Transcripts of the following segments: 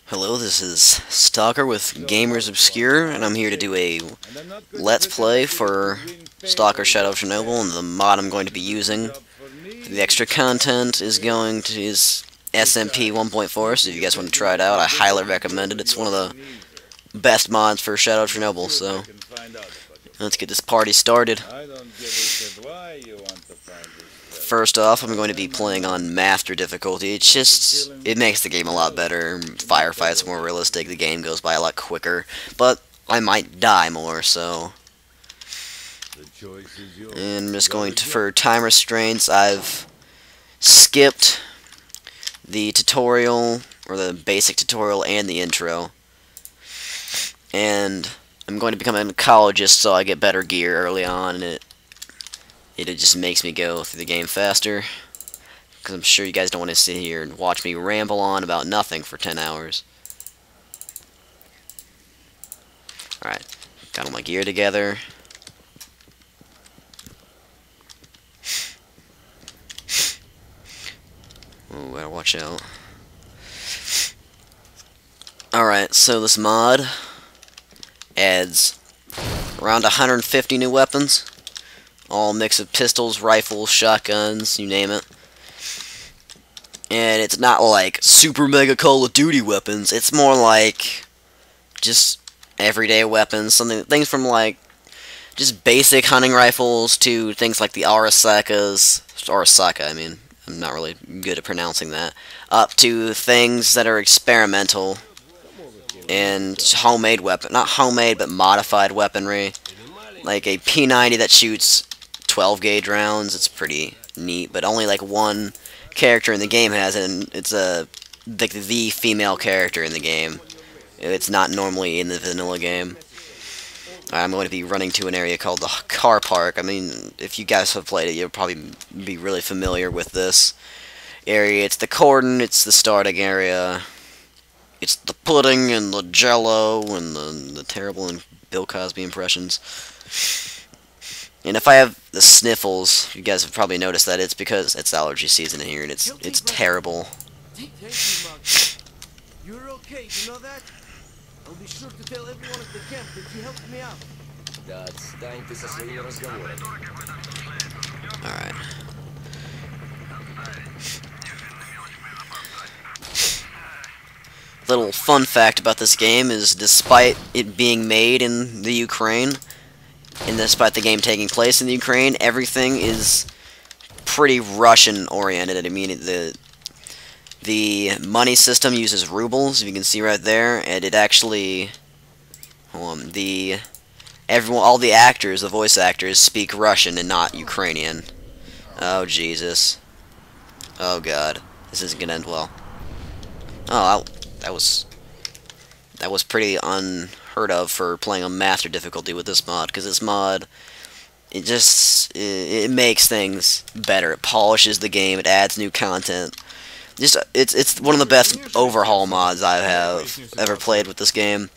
Hello, this is Stalker with GamersObscure, and I'm here to do a Let's Play for Stalker Shadow of Chernobyl, and the mod I'm going to be using for the extra content is SMP 1.4, so if you guys want to try it out, I highly recommend it. It's one of the best mods for Shadow of Chernobyl, so let's get this party started. First off, I'm going to be playing on Master difficulty. It makes the game a lot better. Firefights more realistic, the game goes by a lot quicker, but I might die more, so... And I'm just going to, for time restraints, I've skipped the tutorial, or the basic tutorial, and the intro. And I'm going to become an ecologist so I get better gear early on, and it just makes me go through the game faster. Because I'm sure you guys don't want to sit here and watch me ramble on about nothing for 10 hours. Alright, got all my gear together. Ooh, gotta watch out. Alright, so this mod adds around 150 new weapons. All mix of pistols, rifles, shotguns, you name it. And it's not like super mega Call of Duty weapons. It's more like just everyday weapons. Things from like just basic hunting rifles to things like the Arasaka, I mean. I'm not really good at pronouncing that. Up to things that are experimental and homemade weapon. Not homemade, but modified weaponry. Like a P90 that shoots 12 gauge rounds. It's pretty neat, but only like one character in the game has it, and it's the female character in the game. It's not normally in the vanilla game. I'm going to be running to an area called the car park. I mean, if you guys have played it, you'll probably be really familiar with this area. It's the Cordon, it's the starting area. It's the pudding and the jello and the terrible and Bill Cosby impressions. And if I have the sniffles, you guys have probably noticed that it's because it's allergy season here, and it's terrible. You're okay, you know that? I'll be sure to tell everyone at the camp that you helped me out. Alright. Little fun fact about this game is, despite it being made in the Ukraine, and despite the game taking place in the Ukraine, everything is pretty Russian-oriented. I mean, the money system uses rubles, if you can see right there, and it actually, all the actors, the voice actors, speak Russian and not Ukrainian. Oh, Jesus. Oh, God. This isn't gonna end well. Oh, that was pretty unheard of for playing on Master difficulty with this mod, because this mod, it makes things better. It polishes the game, it adds new content. It's one of the best overhaul mods I have ever played with this game.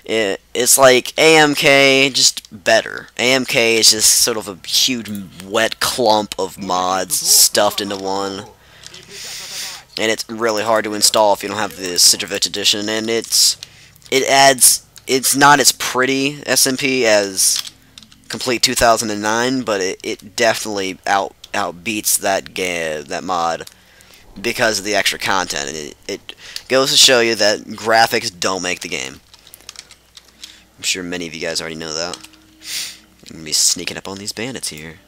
It's like AMK, just better. AMK is just sort of a huge wet clump of mods stuffed into one. And it's really hard to install if you don't have the Citrovic edition, and it's not as pretty SMP as Complete 2009, but it definitely outbeats that mod because of the extra content. And it goes to show you that graphics don't make the game. I'm sure many of you guys already know that. I'm gonna be sneaking up on these bandits here.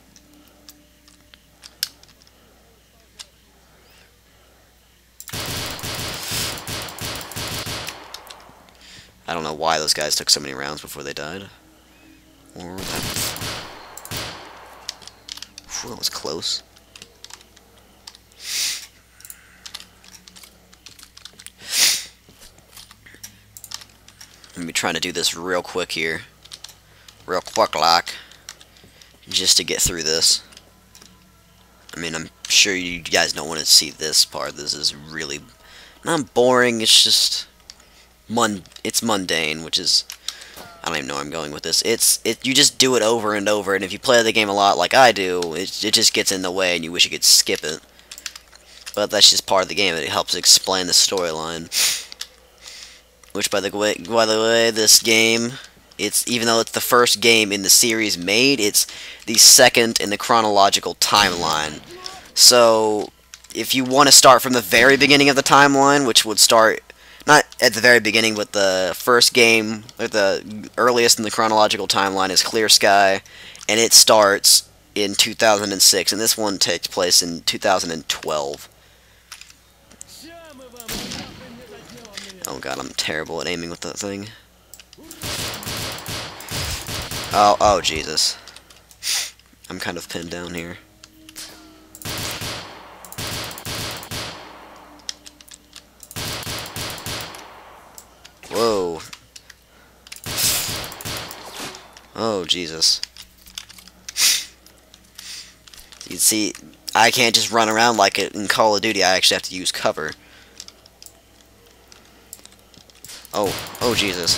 I don't know why those guys took so many rounds before they died. Or that was close. I'm gonna be trying to do this real quick here. Real quick like. Just to get through this. I mean, I'm sure you guys don't want to see this part. This is really not boring, it's just it's mundane, which is, I don't even know where I'm going with this. You just do it over and over, and if you play the game a lot like I do, it just gets in the way and you wish you could skip it. But that's just part of the game. It helps explain the storyline. which by the way, this game, it's even though it's the first game in the series made, it's the second in the chronological timeline. So, if you want to start from the very beginning of the timeline, which would start not at the very beginning, but the first game, or the earliest in the chronological timeline is Clear Sky, and it starts in 2006, and this one takes place in 2012. Oh god, I'm terrible at aiming with that thing. Oh Jesus. I'm kind of pinned down here. Whoa. Oh, Jesus. You see, I can't just run around like it in Call of Duty. I actually have to use cover. Oh, Jesus.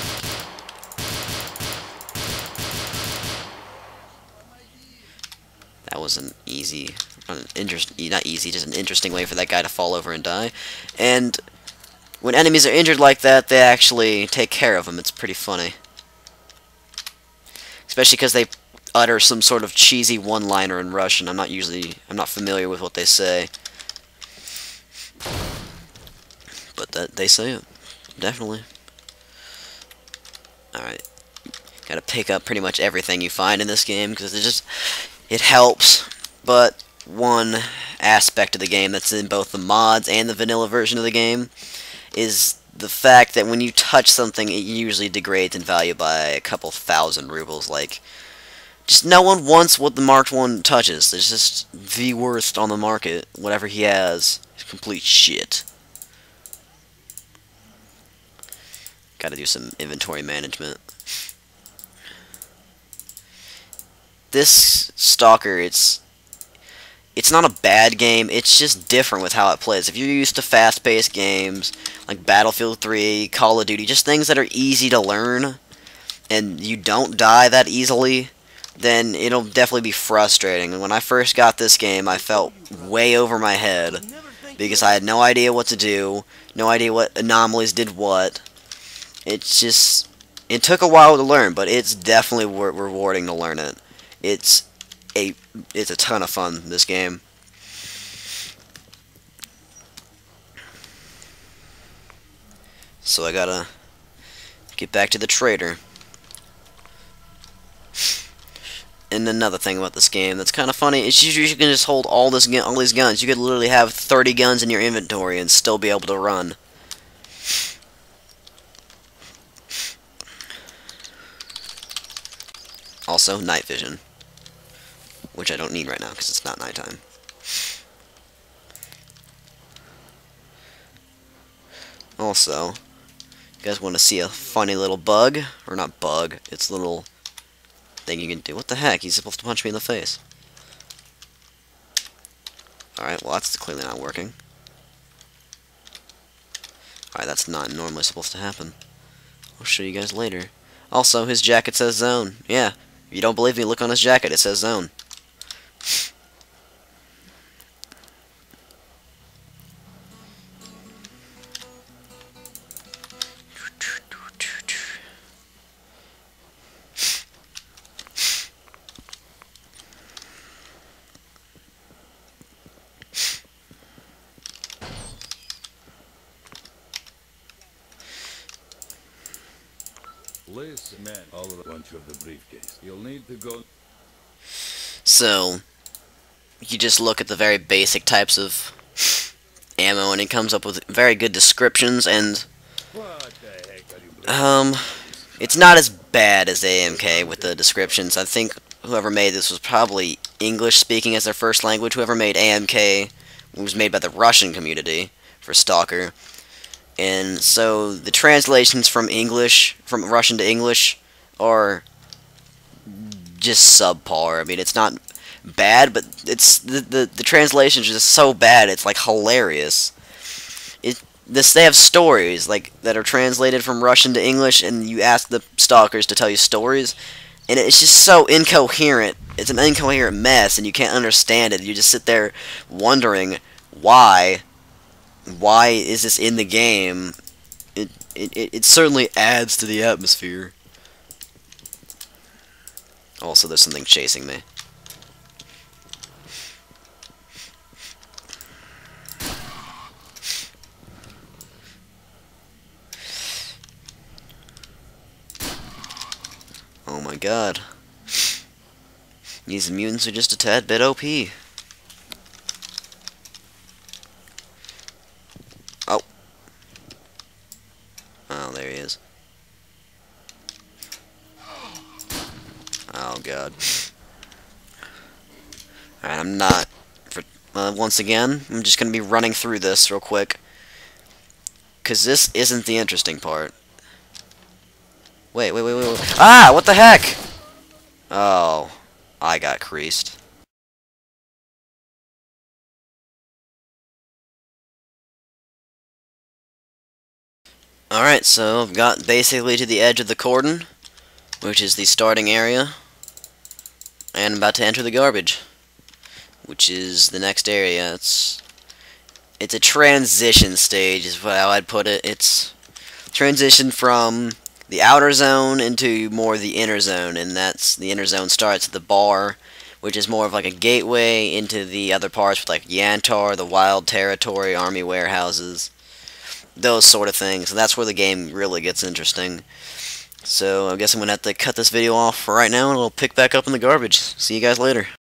That was an easy, not easy, just an interesting way for that guy to fall over and die. And when enemies are injured like that, they actually take care of them. It's pretty funny. Especially because they utter some sort of cheesy one-liner in Russian. I'm not familiar with what they say. But they say it. Definitely. Alright. Gotta pick up pretty much everything you find in this game, because it helps. But one aspect of the game that's in both the mods and the vanilla version of the game is the fact that when you touch something, it usually degrades in value by a couple thousand rubles. Like, just no one wants what the marked one touches. It's just the worst on the market. Whatever he has is complete shit. Gotta do some inventory management. This Stalker, it's not a bad game, it's just different with how it plays. If you're used to fast-paced games, like Battlefield 3, Call of Duty, just things that are easy to learn, and you don't die that easily, then it'll definitely be frustrating. And when I first got this game, I felt way over my head, because I had no idea what to do, no idea what anomalies did what. It took a while to learn, but it's definitely rewarding to learn it. It's a ton of fun, this game. So I gotta get back to the trader. And another thing about this game that's kind of funny is you can just hold all these guns. You could literally have 30 guns in your inventory and still be able to run. Also, night vision, which I don't need right now because it's not nighttime. Also, you guys want to see a funny little bug? Or not bug, it's a little thing you can do. What the heck? He's supposed to punch me in the face. Alright, well that's clearly not working. Alright, that's not normally supposed to happen. I'll show you guys later. Also, his jacket says zone. Yeah, if you don't believe me, look on his jacket, it says zone. Listen, man, I'll want you of the briefcase. You'll need to go. So, you just look at the very basic types of ammo, and it comes up with very good descriptions, and What the heck are you it's not as bad as AMK with the descriptions. I think whoever made this was probably English speaking as their first language. Whoever made AMK was made by the Russian community for Stalker. And so the translations from Russian to English are just subpar. I mean, it's not bad, but it's the translations are just so bad. It's like hilarious. They have stories like that are translated from Russian to English, and you ask the stalkers to tell you stories, and it's just so incoherent. It's an incoherent mess, and you can't understand it. You just sit there wondering why is this in the game, it certainly adds to the atmosphere. Also, there's something chasing me. Oh my god. These mutants are just a tad bit OP. Oh. Oh, there he is. Oh god. Alright, I'm not... once again, I'm just gonna be running through this real quick. Because this isn't the interesting part. Wait. Ah! What the heck? Oh. I got creased. Alright, so I've got basically to the edge of the cordon, which is the starting area. And I'm about to enter the garbage, which is the next area. It's a transition stage, is how I'd put it. It's transition from the outer zone into more the inner zone, and that's the inner zone starts at the bar, which is more of like a gateway into the other parts, with like Yantar, the Wild Territory, Army warehouses, those sort of things. And that's where the game really gets interesting. So I guess I'm gonna have to cut this video off for right now, and I'll pick back up in the garbage. See you guys later.